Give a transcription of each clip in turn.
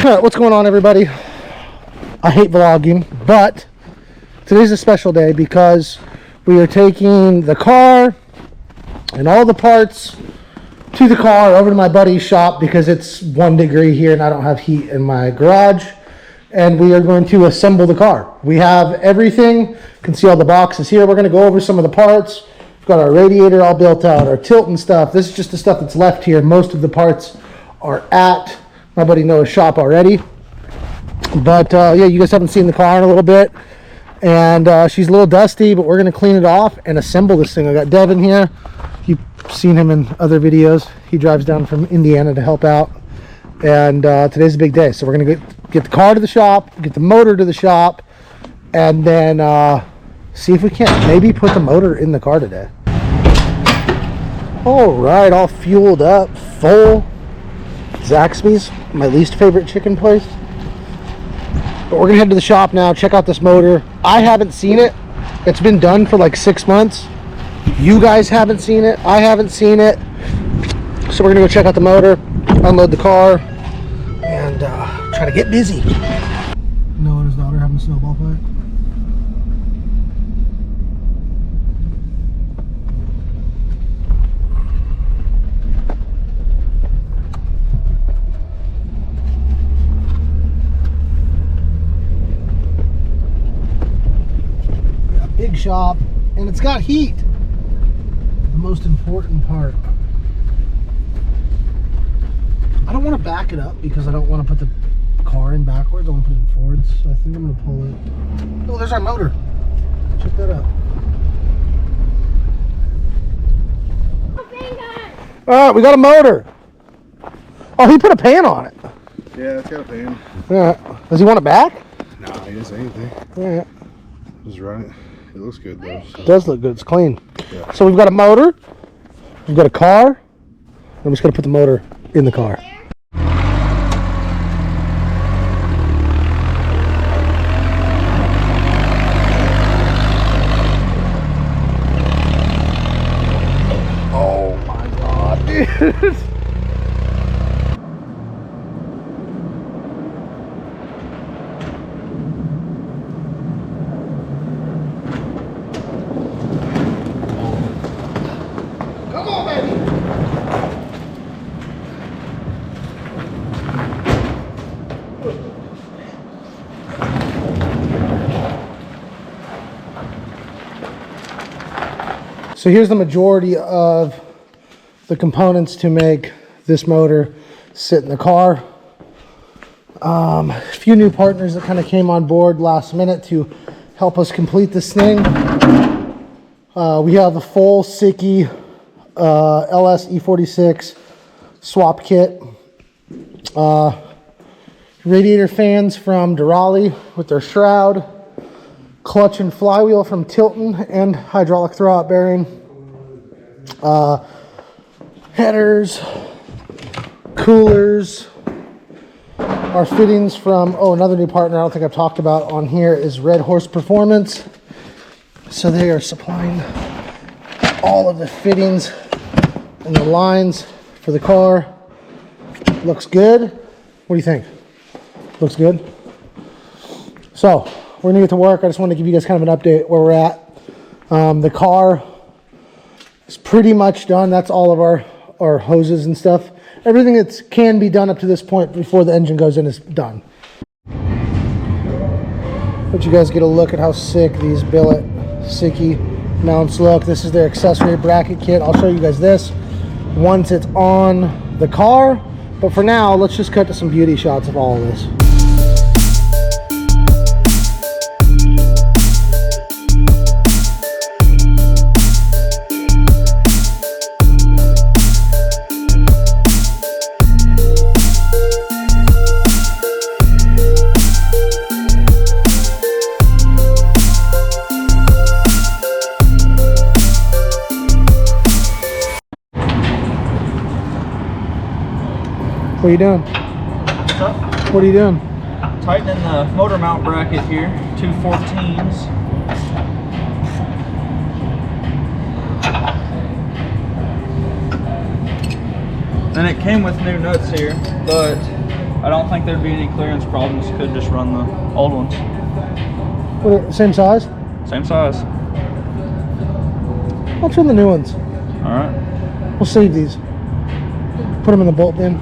Alright, what's going on, everybody? I hate vlogging, but today's a special day because we are taking the car and all the parts to the car over to my buddy's shop because it's 1 degree here and I don't have heat in my garage, and we are going to assemble the car. We have everything. You can see all the boxes here. We're going to go over some of the parts. We've got our radiator all built out, our tilt and stuff. This is just the stuff that's left here. Most of the parts are at my buddy Noah's shop already. But yeah, you guys haven't seen the car in a little bit, and she's a little dusty, but we're going to clean it off and assemble this thing. I got Devin here. You've seen him in other videos. He drives down from Indiana to help out, and today's a big day. So we're going to get the car to the shop, get the motor to the shop, and then see if we can't maybe put the motor in the car today. All right, all fueled up, full. Zaxby's, my least favorite chicken place. But we're gonna head to the shop now, check out this motor. I haven't seen it. It's been done for like 6 months. You guys haven't seen it. I haven't seen it. So we're gonna go check out the motor, unload the car, and try to get busy. Noah and his daughter having a snowball fight. Big shop, and it's got heat. The most important part. I don't want to back it up because I don't want to put the car in backwards. I want to put it in forwards. So I think I'm going to pull it. Oh, there's our motor. Check that out. All right, we got a motor. Oh, he put a pan on it. Yeah, it's got a pan. Yeah. Does he want it back? No, he didn't say anything. Yeah. Just run it. It looks good though. It does look good. It's clean. Yeah. So we've got a motor, we've got a car. I'm just going to put the motor in the car. Oh my God, dude. So here's the majority of the components to make this motor sit in the car. A few new partners that kind of came on board last minute to help us complete this thing. We have a full Siki LS E46 swap kit. Radiator fans from Durali with their shroud. Clutch and flywheel from Tilton and hydraulic throwout bearing. Headers, coolers. Our fittings from, another new partner I don't think I've talked about on here is Red Horse Performance. So they are supplying all of the fittings and the lines for the car. Looks good. What do you think? Looks good? So we're gonna get to work. I just want to give you guys kind of an update where we're at. The car is pretty much done. That's all of our hoses and stuff. Everything that can be done up to this point before the engine goes in is done. Let you guys get a look at how sick these billet Siki mounts look. This is their accessory bracket kit. I'll show you guys this once it's on the car. But for now, let's just cut to some beauty shots of all of this. What are you doing? What's up? What are you doing? Tightening the motor mount bracket here, 2 14s. And it came with new nuts here, but I don't think there'd be any clearance problems. Could just run the old ones. What, same size? Same size. Let's run the new ones. All right. We'll save these. Put them in the bolt bin.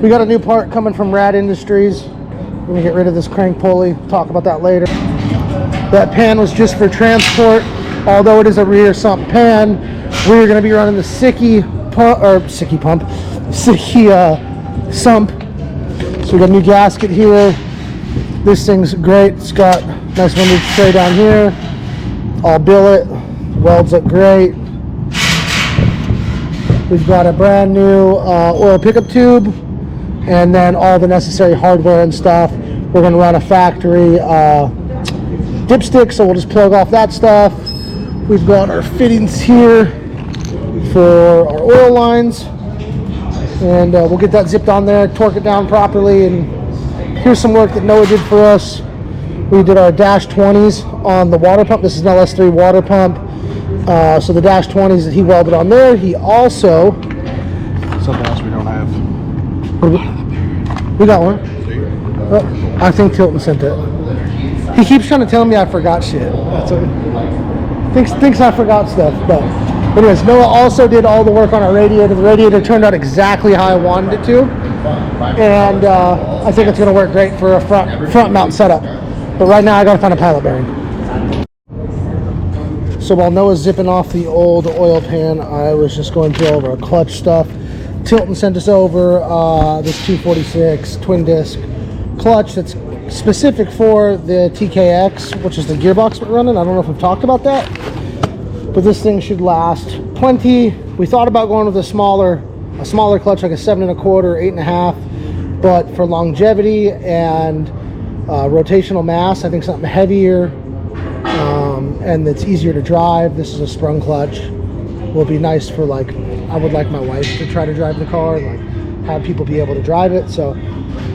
We got a new part coming from Rad Industries. We're gonna get rid of this crank pulley. Talk about that later. That pan was just for transport. Although it is a rear sump pan, we're gonna be running the Sickie sump. So we got a new gasket here. This thing's great. It's got nice windage tray down here. All billet. Welds up great. We've got a brand new oil pickup tube, and then all the necessary hardware and stuff. We're going to run a factory dipstick, so we'll just plug off that stuff. We've got our fittings here for our oil lines, and we'll get that zipped on there, torque it down properly. And here's some work that Noah did for us. We did our dash 20s on the water pump. This is an LS3 water pump. So the dash 20s that he welded on there, he also... Something else we don't have. We got one. Well, I think Tilton sent it. He keeps trying to tell me I forgot shit. That's okay. Thinks I forgot stuff. But anyways, Noah also did all the work on our radiator. The radiator turned out exactly how I wanted it to. And I think it's going to work great for a front mount setup. But right now I got to find a pilot bearing. So while Noah's zipping off the old oil pan, I was just going through all of our clutch stuff. Tilton sent us over this 246 twin disc clutch that's specific for the TKX, which is the gearbox we're running. I don't know if we've talked about that, but this thing should last plenty. We thought about going with a smaller clutch, like a 7 1/4, 8 1/2, but for longevity and rotational mass, I think something heavier and that's easier to drive. This is a sprung clutch. Will be nice for, like, I would like my wife to try to drive the car and like have people be able to drive it. So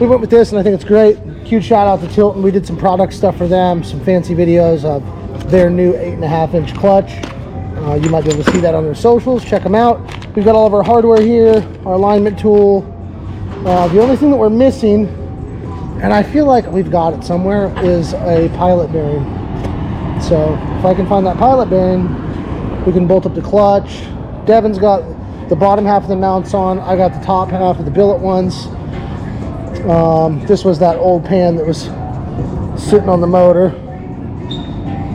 we went with this, and I think it's great. Huge shout out to Tilton. We did some product stuff for them, some fancy videos of their new 8 1/2-inch clutch. You might be able to see that on their socials. Check them out. We've got all of our hardware here, our alignment tool. The only thing that we're missing, and I feel like we've got it somewhere, is a pilot bearing. So if I can find that pilot bearing, we can bolt up the clutch. Devin's got the bottom half of the mounts on. I got the top half of the billet ones. This was that old pan that was sitting on the motor.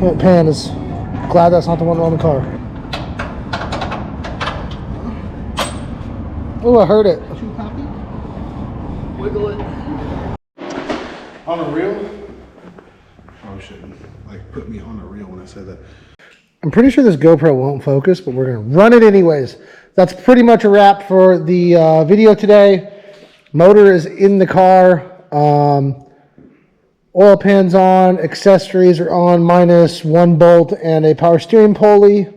That pan is, glad that's not the one on the car. Oh, I heard it. Wiggle it. On a reel? Probably shouldn't put me on a reel when I said that. I'm pretty sure this GoPro won't focus, but we're going to run it anyways. That's pretty much a wrap for the video today. Motor is in the car. Oil pan's on. Accessories are on, minus one bolt and a power steering pulley.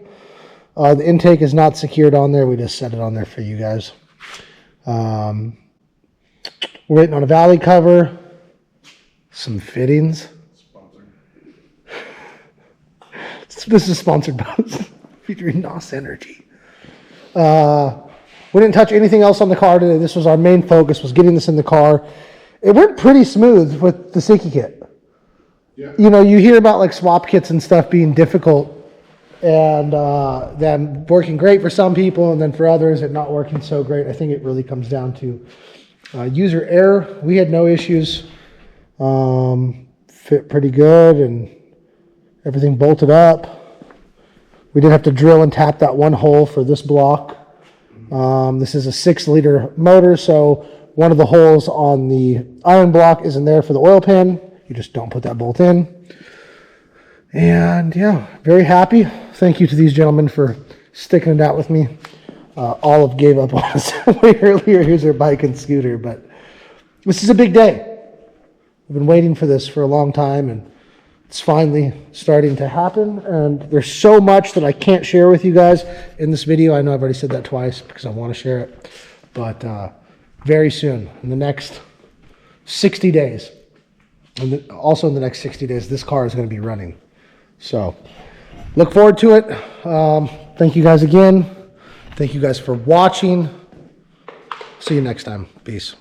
The intake is not secured on there. We just set it on there for you guys. We're waiting on a valley cover. Some fittings. This is sponsored by featuring NOS Energy. We didn't touch anything else on the car today. This was our main focus, was getting this in the car. It went pretty smooth with the Sickie kit. Yeah. You know, you hear about like swap kits and stuff being difficult, and them working great for some people, and then for others it not working so great. I think it really comes down to user error. We had no issues. Fit pretty good, and everything bolted up. We did have to drill and tap that one hole for this block. This is a 6-liter motor, so one of the holes on the iron block isn't there for the oil pan. You just don't put that bolt in. And yeah, very happy. Thank you to these gentlemen for sticking it out with me. Olive gave up on us way earlier. Here's her bike and scooter, but this is a big day. We've been waiting for this for a long time, and it's finally starting to happen. And there's so much that I can't share with you guys in this video. I know I've already said that twice because I want to share it, but very soon, in the next 60 days, and also in the next 60 days, this car is going to be running. So look forward to it. Thank you guys again. Thank you guys for watching. See you next time. Peace.